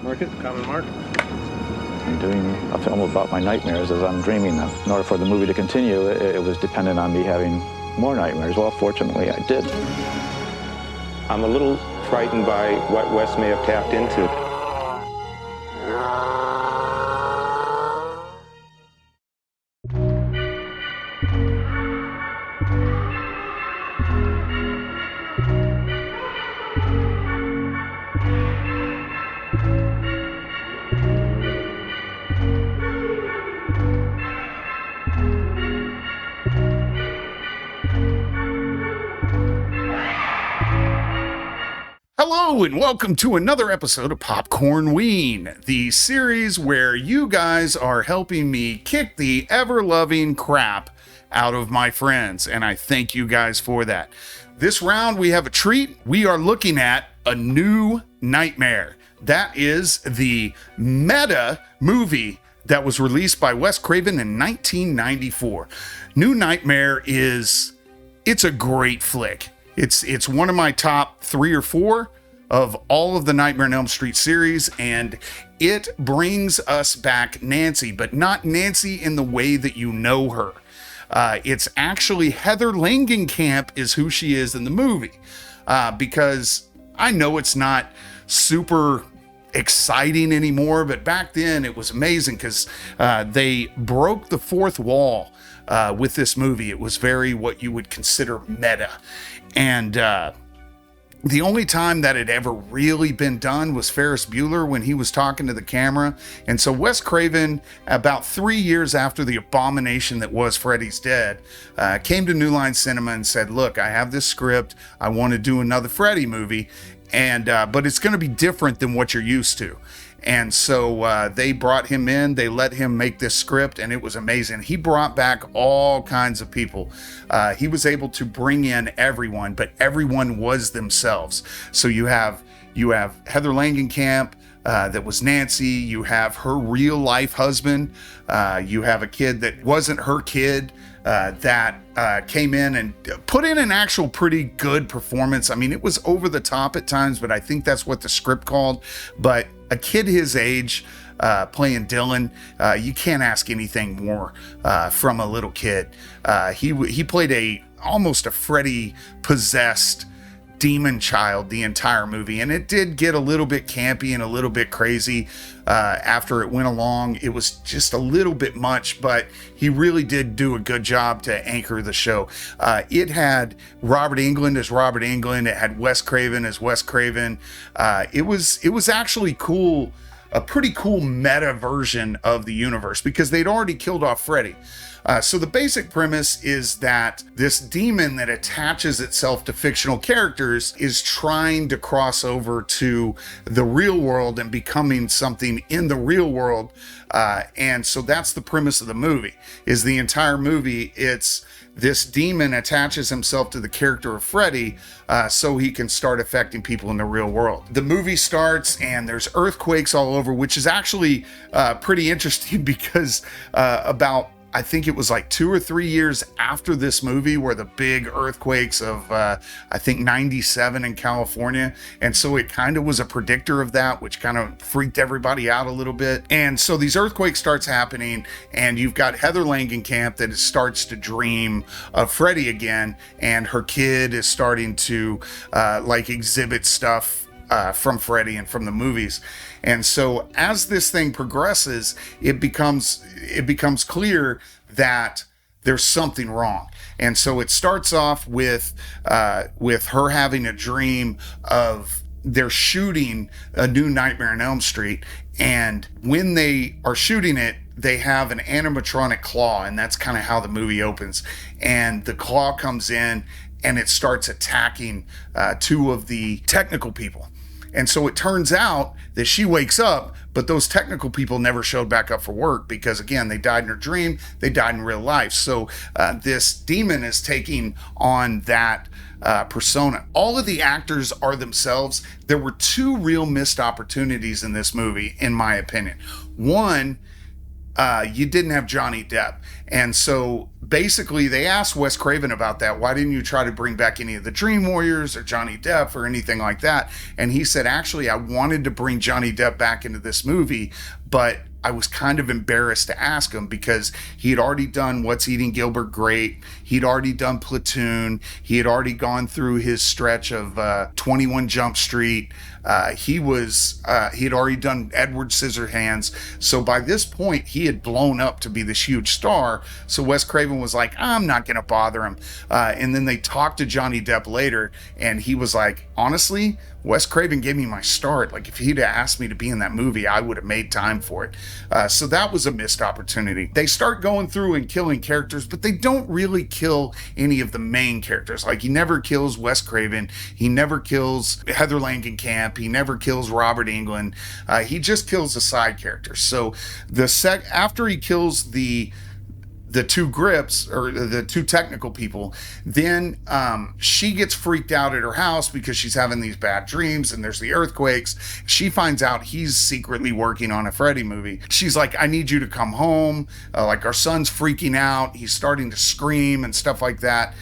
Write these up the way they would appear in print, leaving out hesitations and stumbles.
Mark it. Common mark. I'm doing a film about my nightmares as I'm dreaming them. In order for the movie to continue, it was dependent on me having more nightmares. Well, fortunately, I did. I'm a little frightened by what Wes may have tapped into. Hello and welcome to another episode of Popcornween, the series where you guys are helping me kick the ever-loving crap out of my friends, and I thank you guys for that. This round we have a treat. We are looking at A New Nightmare. That is the meta movie that was released by Wes Craven in 1994. New Nightmare it's a great flick. It's one of my top 3 or 4 of all of the Nightmare on Elm Street series, and it brings us back Nancy, but not Nancy in the way that you know her. It's actually Heather Langenkamp is who she is in the movie, because I know it's not super exciting anymore, but back then it was amazing because they broke the fourth wall with this movie. It was very what you would consider meta. And the only time that had ever really been done was Ferris Bueller when he was talking to the camera. And so Wes Craven, about 3 years after the abomination that was Freddy's Dead, came to New Line Cinema and said, look, I have this script. I want to do another Freddy movie, and but it's going to be different than what you're used to. And so they brought him in, they let him make this script, and it was amazing. He brought back all kinds of people. He was able to bring in everyone, but everyone was themselves. So you have Heather Langenkamp, that was Nancy. You have her real life husband. You have a kid that wasn't her kid, that came in and put in an actual pretty good performance. I mean, it was over the top at times, but I think that's what the script called. But a kid his age, playing Dylan, you can't ask anything more from a little kid. He played almost a Freddy possessed demon child the entire movie, and it did get a little bit campy and a little bit crazy after it went along. It was just a little bit much, but he really did do a good job to anchor the show. It had Robert Englund as Robert Englund. It had Wes Craven as Wes Craven. It was actually cool, a pretty cool meta version of the universe, because they'd already killed off Freddy. So the basic premise is that this demon that attaches itself to fictional characters is trying to cross over to the real world and becoming something in the real world. And so that's the premise of the movie, is the entire movie. It's this demon attaches himself to the character of Freddy so he can start affecting people in the real world. The movie starts and there's earthquakes all over, which is actually pretty interesting because I think it was like 2 or 3 years after this movie were the big earthquakes of, I think 97 in California. And so it kind of was a predictor of that, which kind of freaked everybody out a little bit. And so these earthquakes starts happening, and you've got Heather Langenkamp that starts to dream of Freddy again. And her kid is starting to exhibit stuff from Freddy and from the movies. And so as this thing progresses, it becomes clear that there's something wrong. And so it starts off with her having a dream of they're shooting A New Nightmare on Elm Street, and when they are shooting it, they have an animatronic claw, and that's kind of how the movie opens. And the claw comes in and it starts attacking 2 of the technical people. And so it turns out that she wakes up, but those technical people never showed back up for work because, again, they died in her dream, they died in real life. So this demon is taking on that persona. All of the actors are themselves. There were 2 real missed opportunities in this movie, in my opinion. One, you didn't have Johnny Depp. And so basically they asked Wes Craven about that. Why didn't you try to bring back any of the Dream Warriors or Johnny Depp or anything like that? And he said, actually, I wanted to bring Johnny Depp back into this movie, but I was kind of embarrassed to ask him because he had already done What's Eating Gilbert Grape. He'd already done Platoon. He had already gone through his stretch of 21 Jump Street. He had already done Edward Scissorhands. So by this point, he had blown up to be this huge star. So Wes Craven was like, I'm not going to bother him. And then they talked to Johnny Depp later, and he was like, honestly, Wes Craven gave me my start. Like, if he'd asked me to be in that movie, I would have made time for it. So that was a missed opportunity. They start going through and killing characters, but they don't really kill any of the main characters. Like, he never kills Wes Craven. He never kills Heather Langenkamp. He never kills Robert Englund. He just kills the side characters. So after he kills the two grips, or the two technical people, then she gets freaked out at her house because she's having these bad dreams and there's the earthquakes. She finds out he's secretly working on a Freddy movie. She's like, I need you to come home. Like, our son's freaking out. He's starting to scream and stuff like that.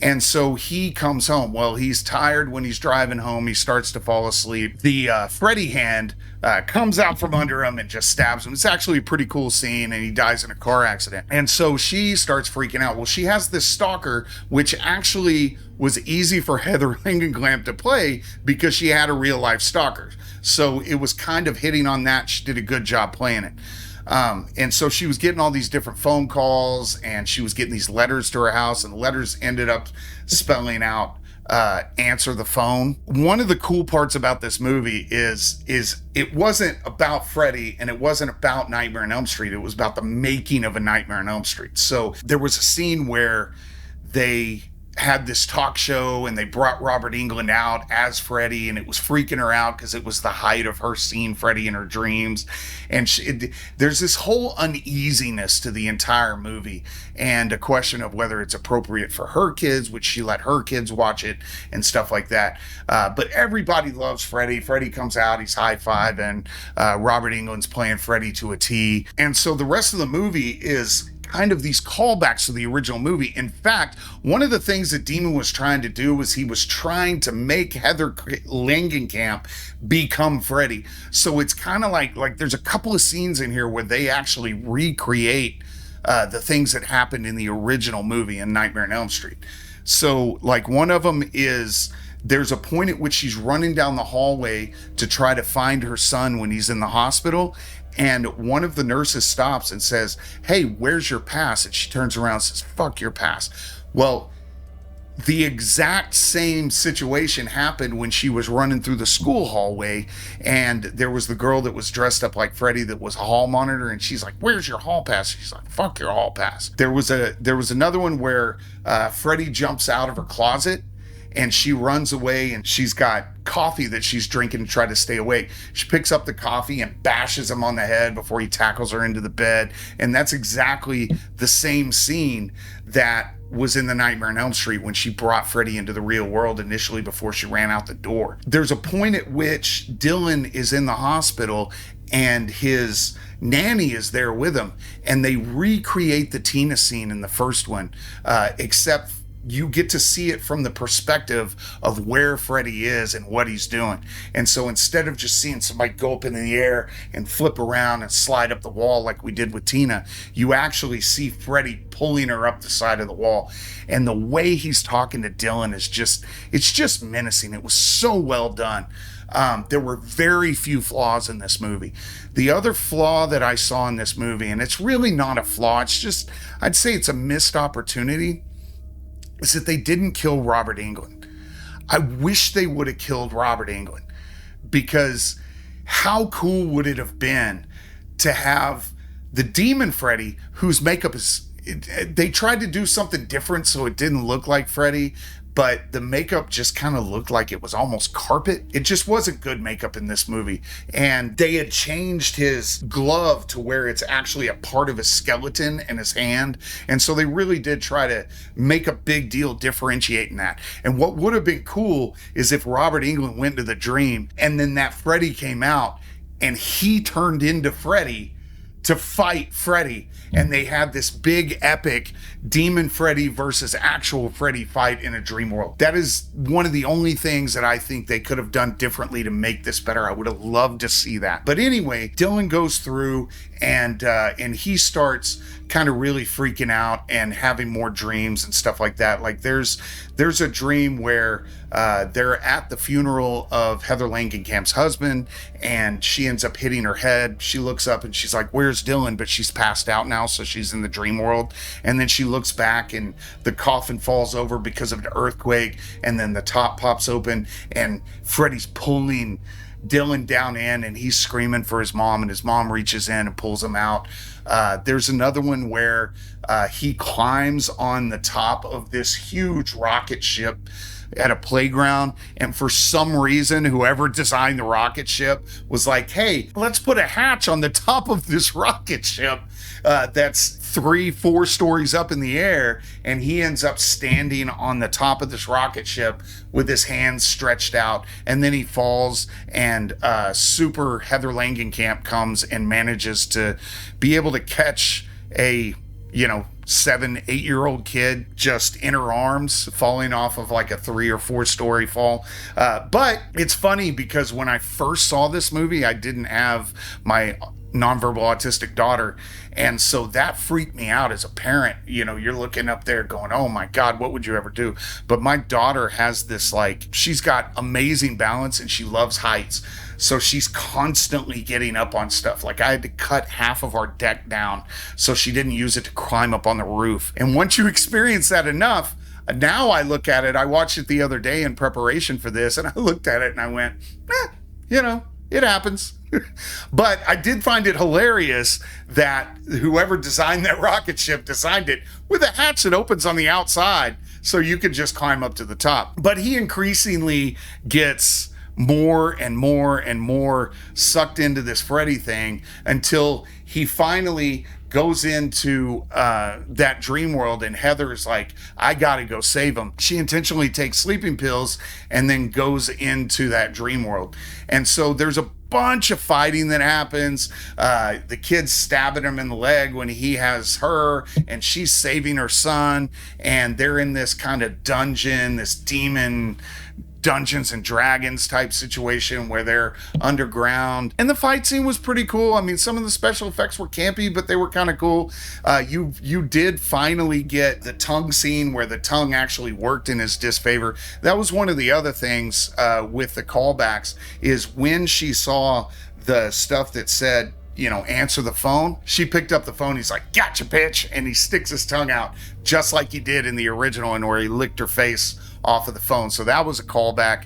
And so he comes home. Well, he's tired when he's driving home. He starts to fall asleep. The Freddy hand comes out from under him and just stabs him. It's actually a pretty cool scene, and he dies in a car accident. And so she starts freaking out. Well, she has this stalker, which actually was easy for Heather Langenkamp to play because she had a real life stalker. So it was kind of hitting on that. She did a good job playing it. And so she was getting all these different phone calls, and she was getting these letters to her house, and the letters ended up spelling out, answer the phone. One of the cool parts about this movie is it wasn't about Freddy, and it wasn't about Nightmare on Elm Street. It was about the making of a Nightmare on Elm Street. So there was a scene where they had this talk show and they brought Robert Englund out as Freddy, and it was freaking her out because it was the height of her seeing Freddy in her dreams. And there's this whole uneasiness to the entire movie, and a question of whether it's appropriate for her kids, which she let her kids watch it and stuff like that. But everybody loves Freddy. Freddy comes out, he's high-fiving. Robert Englund's playing Freddy to a T. And so the rest of the movie is kind of these callbacks to the original movie. In fact, one of the things that Demon was trying to do was he was trying to make Heather Langenkamp become Freddy. So it's kind of like there's a couple of scenes in here where they actually recreate the things that happened in the original movie in Nightmare on Elm Street. So like one of them is there's a point at which she's running down the hallway to try to find her son when he's in the hospital. And one of the nurses stops and says, hey, where's your pass? And she turns around and says, fuck your pass. Well, the exact same situation happened when she was running through the school hallway, and there was the girl that was dressed up like Freddy that was a hall monitor, and she's like, where's your hall pass? She's like, fuck your hall pass. There was another one where Freddy jumps out of her closet, and she runs away, and she's got coffee that she's drinking to try to stay awake. She picks up the coffee and bashes him on the head before he tackles her into the bed. And that's exactly the same scene that was in the Nightmare on Elm Street when she brought Freddy into the real world initially before she ran out the door. There's a point at which Dylan is in the hospital and his nanny is there with him, and they recreate the Tina scene in the first one, except you get to see it from the perspective of where Freddy is and what he's doing. And so instead of just seeing somebody go up in the air and flip around and slide up the wall like we did with Tina, you actually see Freddy pulling her up the side of the wall. And the way he's talking to Dylan is it's just menacing. It was so well done. There were very few flaws in this movie. The other flaw that I saw in this movie, and it's really not a flaw, it's just, I'd say it's a missed opportunity, is that they didn't kill Robert Englund. I wish they would have killed Robert Englund, because how cool would it have been to have the Demon Freddy, whose makeup is, they tried to do something different so it didn't look like Freddy, but the makeup just kind of looked like it was almost carpet. It just wasn't good makeup in this movie. And they had changed his glove to where it's actually a part of his skeleton and his hand. And so they really did try to make a big deal differentiating that. And what would have been cool is if Robert Englund went to the dream and then that Freddy came out and he turned into Freddy to fight Freddy. And they had this big epic Demon Freddy versus actual Freddy fight in a dream world. That is one of the only things that I think they could have done differently to make this better. I would have loved to see that. But anyway, Dylan goes through and he starts kind of really freaking out and having more dreams and stuff like that. Like there's a dream where they're at the funeral of Heather Langenkamp's husband, and she ends up hitting her head. She looks up and she's like, "Where's Dylan?" But she's passed out now, so she's in the dream world. And then she looks back and the coffin falls over because of an earthquake, and then the top pops open and Freddy's pulling Dylan down in, and he's screaming for his mom, and his mom reaches in and pulls him out. There's another one where he climbs on the top of this huge rocket ship at a playground, and for some reason whoever designed the rocket ship was like, "Hey, let's put a hatch on the top of this rocket ship that's 3-4 stories up in the air," and he ends up standing on the top of this rocket ship with his hands stretched out, and then he falls, and super Heather Langenkamp comes and manages to be able to catch a 7-8-year-old kid just in her arms, falling off of like a 3 or 4 story fall. But it's funny because when I first saw this movie, I didn't have my nonverbal autistic daughter, and so that freaked me out as a parent. You're looking up there going, "Oh my God, what would you ever do?" But my daughter has this, like, she's got amazing balance and she loves heights, so she's constantly getting up on stuff. Like, I had to cut half of our deck down so she didn't use it to climb up on the roof. And once you experience that enough, now I look at it, I watched it the other day in preparation for this, and I looked at it and I went, it happens. But I did find it hilarious that whoever designed that rocket ship designed it with a hatch that opens on the outside so you could just climb up to the top. But he increasingly gets more and more and more sucked into this Freddy thing until he finally goes into that dream world, and Heather's like, "I gotta go save him." She intentionally takes sleeping pills and then goes into that dream world. And so there's a bunch of fighting that happens. The kid's stabbing him in the leg when he has her, and she's saving her son, and they're in this kind of dungeon, this demon Dungeons and Dragons type situation where they're underground, and the fight scene was pretty cool. I mean, some of the special effects were campy, but they were kind of cool. You did finally get the tongue scene where the tongue actually worked in his disfavor. That was one of the other things with the callbacks, is when she saw the stuff that said, answer the phone, she picked up the phone. He's like, "Gotcha, bitch," and he sticks his tongue out just like he did in the original, and where he licked her face off of the phone. So that was a callback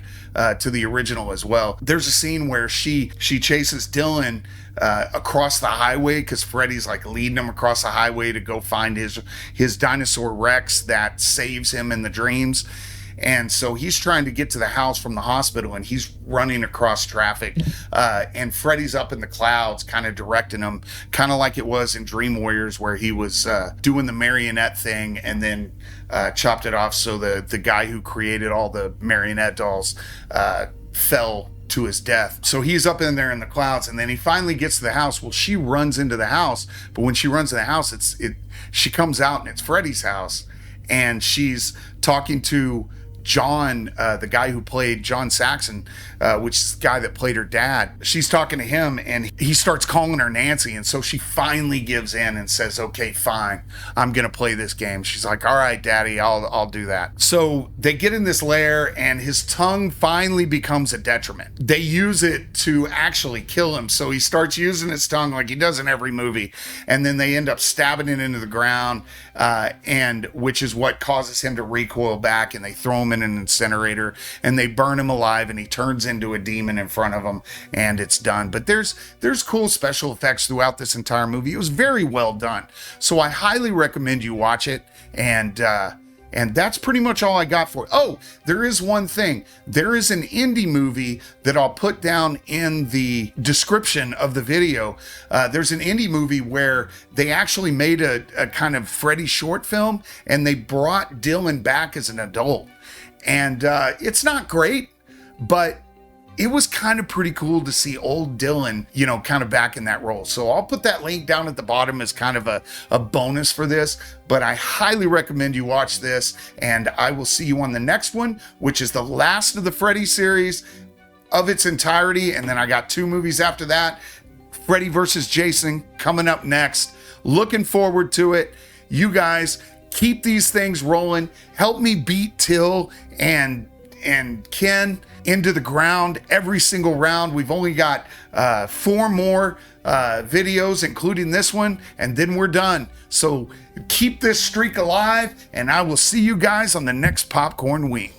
to the original as well. There's a scene where she chases Dylan across the highway, because Freddy's like leading him across the highway to go find his dinosaur Rex that saves him in the dreams. And so he's trying to get to the house from the hospital, and he's running across traffic. And Freddy's up in the clouds, kind of directing him, kind of like it was in Dream Warriors, where he was doing the marionette thing and then chopped it off. So the guy who created all the marionette dolls fell to his death. So he's up in there in the clouds, and then he finally gets to the house. Well, she runs into the house, but when she runs to the house, she comes out and it's Freddy's house, and she's talking to John, the guy who played John Saxon, which is the guy that played her dad. She's talking to him, and he starts calling her Nancy, and so she finally gives in and says, "Okay, fine, I'm gonna play this game." She's like, "All right, Daddy, I'll do that." So they get in this lair, and his tongue finally becomes a detriment. They use it to actually kill him, so he starts using his tongue like he does in every movie, and then they end up stabbing it into the ground, and which is what causes him to recoil back, and they throw him in an incinerator, and they burn him alive, and he turns into a demon in front of them, and it's done. But there's cool special effects throughout this entire movie. It was very well done, so I highly recommend you watch it. And that's pretty much all I got for it. Oh, there is one thing. There is an indie movie that I'll put down in the description of the video. There's an indie movie where they actually made a kind of Freddy short film, and they brought Dylan back as an adult. And it's not great, but it was kind of pretty cool to see old Dylan, you know, kind of back in that role. So I'll put that link down at the bottom as kind of a bonus for this, but I highly recommend you watch this, and I will see you on the next one, which is the last of the Freddy series of its entirety. And then I got 2 movies after that, Freddy versus Jason coming up next. Looking forward to it. You guys keep these things rolling. Help me beat Till and Ken into the ground every single round. We've only got 4 more videos, including this one, and then we're done. So keep this streak alive, and I will see you guys on the next Popcornween.